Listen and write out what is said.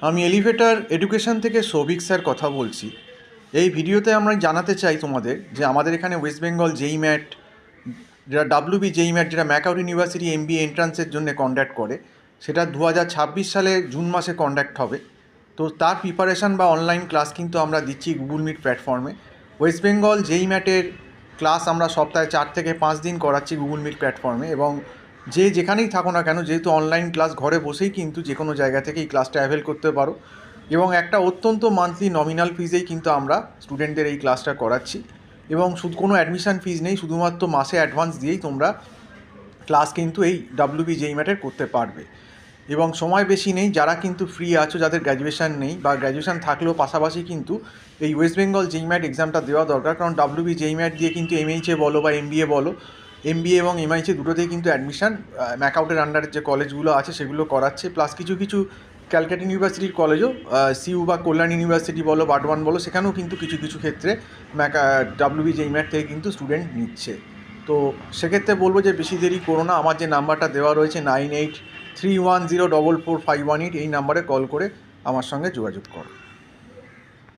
আমি elevator education থেকে Souvik sir কথা বলছি। এই ভিডিওতে আমরা জানাতে চাই তোমাদের যে আমাদের এখানে ওয়েস্ট বেঙ্গল জেই ম্যাট, যেটা ডাব্লিউবি জেই ম্যাট, যেটা ম্যাকআউট ইউনিভার্সিটি এমবিএ এন্ট্রান্সের জন্য কন্ডাক্ট করে, সেটা 2026 সালে জুন মাসে কন্ডাক্ট হবে। তো তার প্রিপারেশান বা অনলাইন ক্লাস কিন্তু আমরা দিচ্ছি গুগল মিট প্ল্যাটফর্মে। ওয়েস্ট বেঙ্গল জেই ম্যাটের ক্লাস আমরা সপ্তাহে 4 থেকে 5 দিন করাচ্ছি গুগল মিট প্ল্যাটফর্মে, এবং যে যেখানেই থাকো না কেন, যেহেতু অনলাইন ক্লাস, ঘরে বসেই কিন্তু যে কোনো জায়গা থেকে এই ক্লাসটা অ্যাভেল করতে পারো। এবং একটা অত্যন্ত মান্থলি নমিনাল ফিজেই কিন্তু আমরা স্টুডেন্টদের এই ক্লাসটা করাচ্ছি, এবং শুধু কোনো অ্যাডমিশান ফিজ নেই, শুধুমাত্র মাসে অ্যাডভান্স দিয়েই তোমরা ক্লাস কিন্তু এই ডাব্লিউবি জেই ম্যাটের করতে পারবে। এবং সময় বেশি নেই, যারা কিন্তু ফ্রি আছো, যাদের গ্র্যাজুয়েশান নেই বা গ্র্যাজুয়েশান থাকলেও পাশাপাশি কিন্তু এই ওয়েস্ট বেঙ্গল জেই ম্যাট এক্সামটা দেওয়া দরকার, কারণ ডাব্লিউবি জেই ম্যাট দিয়ে কিন্তু এমএইচএ বলো বা এমবিএ বলো, এমবিএ এবং এমআইচএ দুটোতেই কিন্তু অ্যাডমিশান ম্যাকআউটের আন্ডারের যে কলেজগুলো আছে সেগুলো করাচ্ছে, প্লাস কিছু কিছু ক্যালকাটা ইউনিভার্সিটির কলেজও, সিইউ বা কল্যাণ ইউনিভার্সিটি বলো, বার্ডওয়ান বলো, সেখানেও কিন্তু কিছু কিছু ক্ষেত্রে ডাব্লিউবি জেই ম্যাট থেকে কিন্তু স্টুডেন্ট নিচ্ছে। তো সেক্ষেত্রে বলবো যে বেশি দেরি করো না, আমার যে নাম্বারটা দেওয়া রয়েছে 9831044518, এই নাম্বারে কল করে আমার সঙ্গে যোগাযোগ করো।